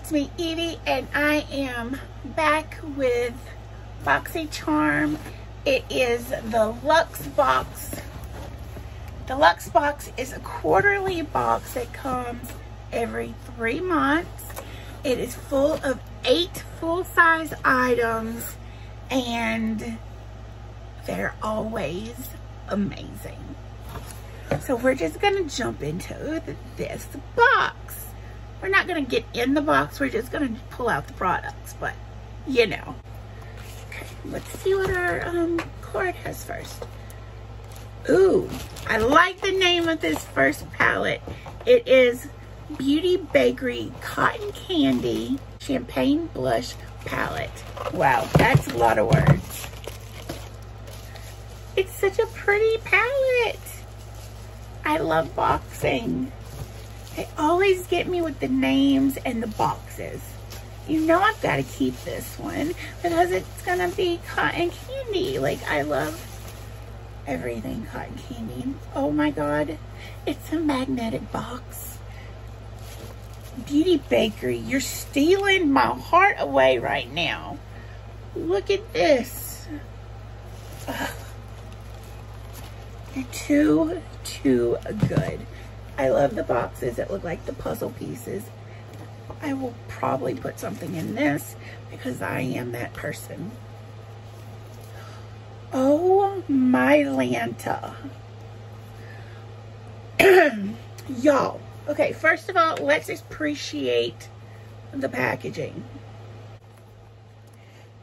it's me, Evie, and I am back with BoxyCharm. It is the Luxe Box. The Luxe Box is a quarterly box that comes every 3 months. It is full of 8 full-size items, and they're always amazing. So we're just gonna jump into this box. We're not gonna get in the box, we're just gonna pull out the products, but you know. Okay, let's see what our card has first. Ooh, I like the name of this first palette. It is Beauty Bakery Cotton Candy Champagne Blush Palette. Wow, that's a lot of words. It's such a pretty palette. I love boxing. They always get me with the names and the boxes. You know I've got to keep this one because it's gonna be cotton candy. Like, I love everything cotton candy. Oh my God, it's a magnetic box. Beauty Bakery, you're stealing my heart away right now. Look at this. Ugh. You're too good. I love the boxes that look like the puzzle pieces. I will probably put something in this because I am that person. Oh my Lanta. Y'all, okay, first of all, let's appreciate the packaging.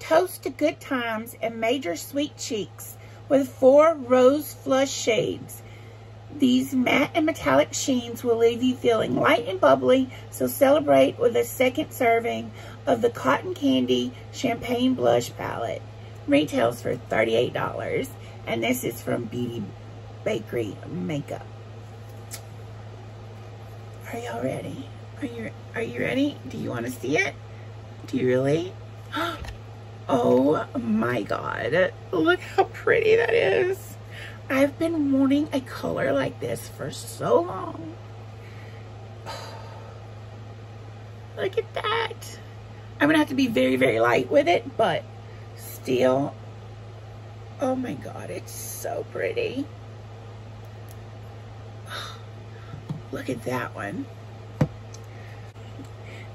Toast to good times and major sweet cheeks with 4 rose flush shades. These matte and metallic sheens will leave you feeling light and bubbly, so celebrate with a second serving of the Cotton Candy Champagne Blush Palette. Retails for $38, and this is from Beauty Bakery Makeup. Are y'all ready? Are you ready? Do you want to see it? Do you really? Oh my God, look how pretty that is. I've been wanting a color like this for so long. Look at that. I'm gonna have to be very, very light with it, but still, oh my God, it's so pretty. Look at that one.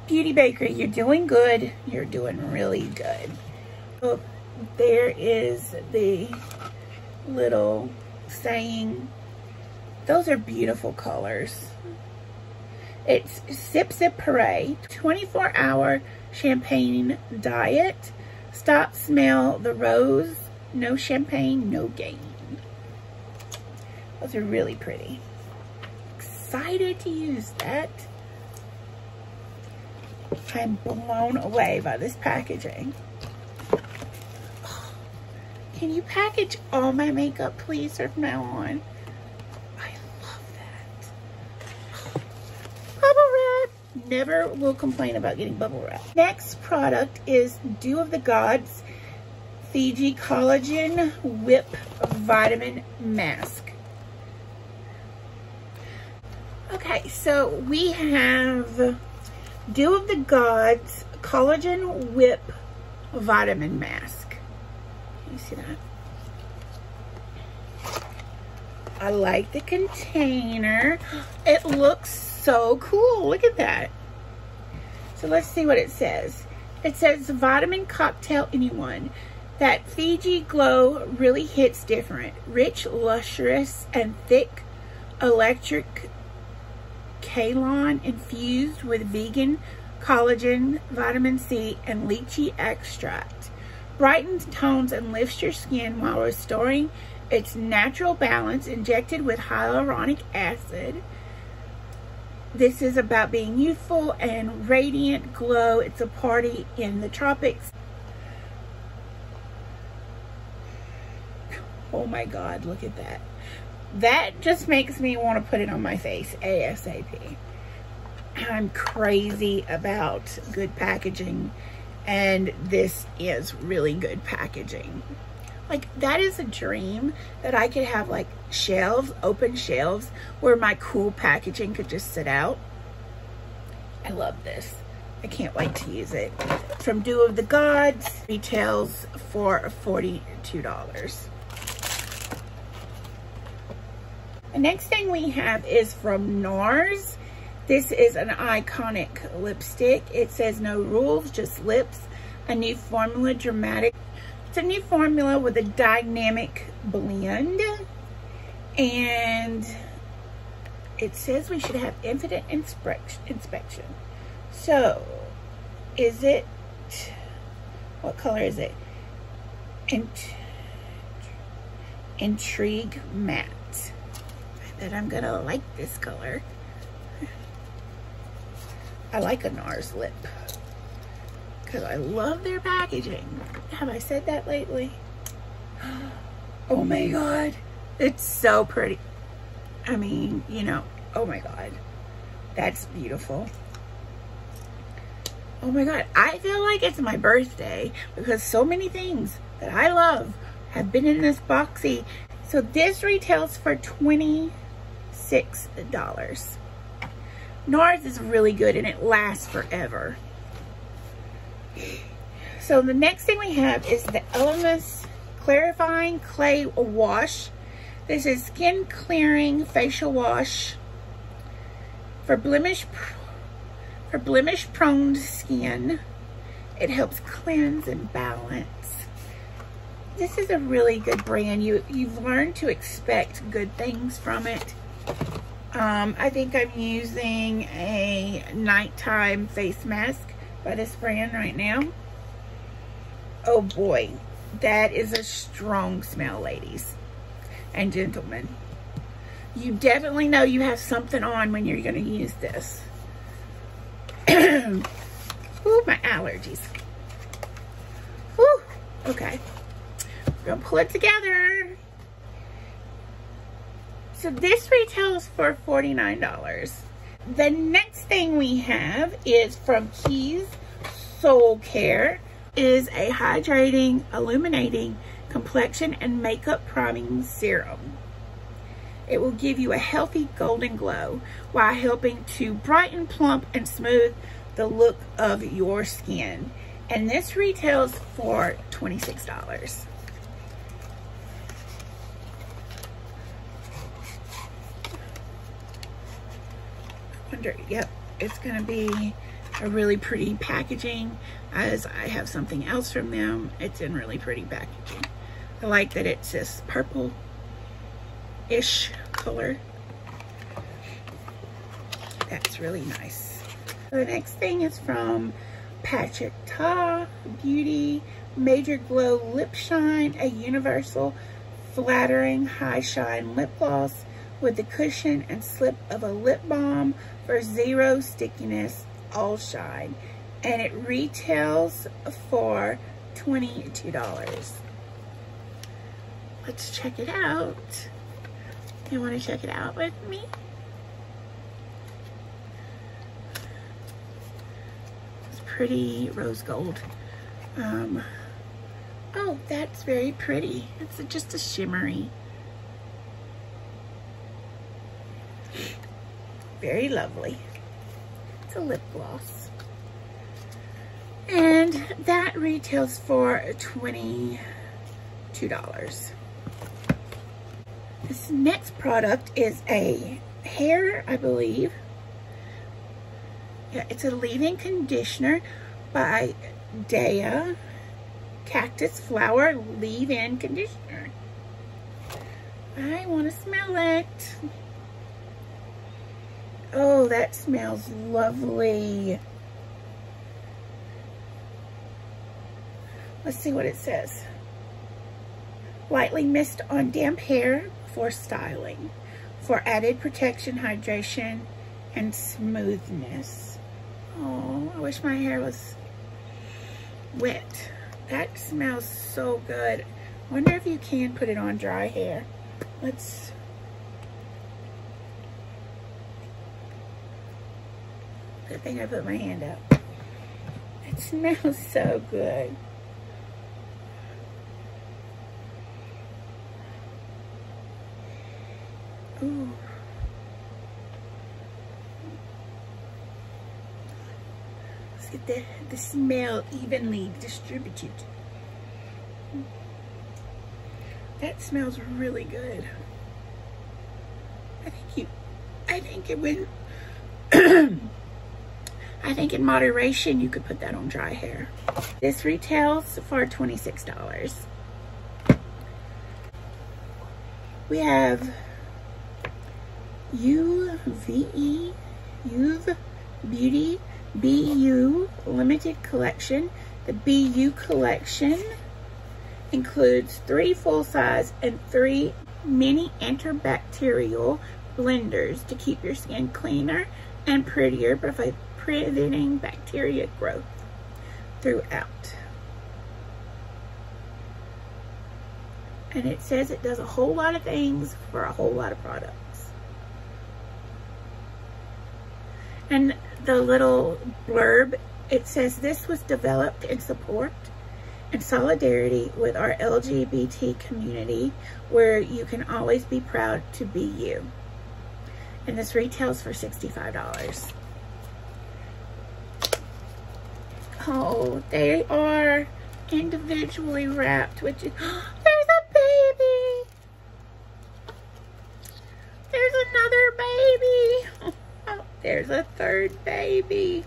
Beauty Bakery, you're doing good. You're doing really good. Oh, there is the little saying. Those are beautiful colors. It's Sip Sip Hooray, 24-hour champagne diet. Stop, smell the rose. No champagne, no gain. Those are really pretty. Excited to use that. I'm blown away by this packaging. Can you package all my makeup, please, from now on? I love that. Bubble wrap. Never will complain about getting bubble wrap. Next product is Dew of the Gods Fiji Collagen Whip Vitamin Mask. Okay, so we have Dew of the Gods Collagen Whip Vitamin Mask. You see that? I like the container. It looks so cool. Look at that. So let's see what it says. It says vitamin cocktail anyone. That Fiji glow really hits different. Rich, lustrous, and thick electric kaolin infused with vegan collagen, vitamin C, and lychee extract. Brightens, tones, and lifts your skin while restoring its natural balance, injected with hyaluronic acid. This is about being youthful and radiant glow. It's a party in the tropics. Oh my God, look at that. That just makes me want to put it on my face ASAP. I'm crazy about good packaging, and this is really good packaging. Like, that is a dream that I could have, like, shelves, open shelves, where my cool packaging could just sit out. I love this. I can't wait to use it. From Dew of the Gods, retails for $42. The next thing we have is from NARS. This is an iconic lipstick. It says no rules, just lips. A new formula, dramatic. It's a new formula with a dynamic blend. And it says we should have infinite inspection. So, is it, what color is it? Intrigue Matte. I bet I'm gonna like this color. I like a NARS lip because I love their packaging. Have I said that lately? Oh my God, it's so pretty. I mean, you know, oh my God, that's beautiful. Oh my God, I feel like it's my birthday because so many things that I love have been in this boxy. So this retails for $26. NARS is really good and it lasts forever. So the next thing we have is the Elemis Clarifying Clay Wash. This is skin clearing facial wash for blemish prone skin. It helps cleanse and balance. This is a really good brand. You've learned to expect good things from it. I think I'm using a nighttime face mask by this brand right now. Oh boy, that is a strong smell, ladies and gentlemen. You definitely know you have something on when you're going to use this. Ooh, my allergies. Whew. Okay, we're gonna pull it together. So this retails for $49. The next thing we have is from Keys Soul Care. It is a hydrating, illuminating complexion and makeup priming serum. It will give you a healthy golden glow while helping to brighten, plump, and smooth the look of your skin. And this retails for $26. Yep, it's gonna be a really pretty packaging, as I have something else from them. It's in really pretty packaging. I like that it's this purple-ish color. That's really nice. The next thing is from Patrick Ta Beauty Major Glow Lip Shine, a universal flattering high shine lip gloss with the cushion and slip of a lip balm for zero stickiness, all shine. And it retails for $22. Let's check it out. You want to check it out with me? It's pretty rose gold. Oh, that's very pretty. It's just a shimmery. Very lovely. It's a lip gloss. And that retails for $22. This next product is a hair, I believe. Yeah, it's a leave-in conditioner by Daya. Cactus Flower Leave-In Conditioner. I want to smell it. Oh, that smells lovely. Let's see what it says. Lightly mist on damp hair for styling, for added protection, hydration, and smoothness. Oh, I wish my hair was wet. That smells so good. Wonder if you can put it on dry hair. Let's... Good thing I put my hand up. It smells so good. Ooh. get the smell evenly distributed. That smells really good. I think it would, I think in moderation you could put that on dry hair. This retails for $26. We have UVE, Uve Beauty BU limited collection. The BU collection includes 3 full-size and 3 mini antibacterial blenders to keep your skin cleaner and prettier by preventing bacteria growth throughout. And it says it does a whole lot of things for a whole lot of products. And the little blurb, it says this was developed in support and solidarity with our LGBT community, where you can always be proud to be you. And this retails for $65. Oh, they are individually wrapped, which is, there's a baby. There's another baby. Oh, there's a third baby.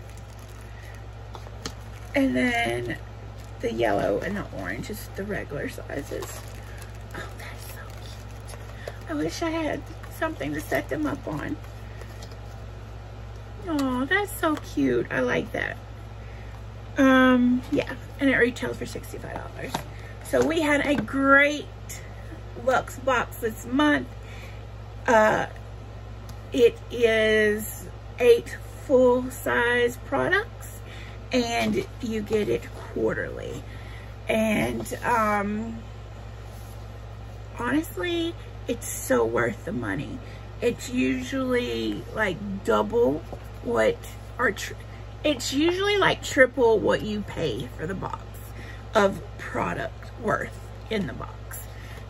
And then the yellow and the orange is the regular sizes. Oh, that's so cute. I wish I had something to set them up on. Oh, that's so cute. I like that. Yeah, and it retails for $65. So we had a great Luxe box this month. It is 8 full-size products, and you get it quarterly. And honestly, it's so worth the money. It's usually like double what, or it's usually like triple what you pay for the box of product worth in the box.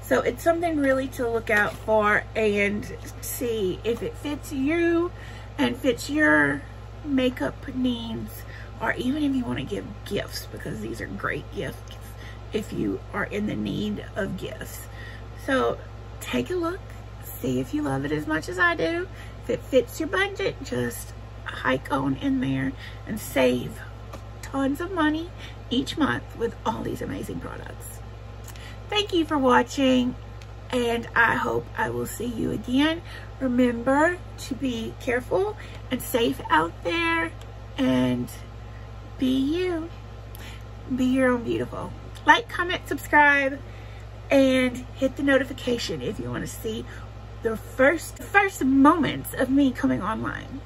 So it's something really to look out for and see if it fits you and fits your makeup needs, or even if you want to give gifts, because these are great gifts if you are in the need of gifts. So take a look, see if you love it as much as I do. If it fits your budget, just hike on in there and save tons of money each month with all these amazing products. Thank you for watching, and I hope I will see you again. Remember to be careful and safe out there, and be you. Be your own beautiful. Like, comment, subscribe, and hit the notification if you want to see the first moments of me coming online.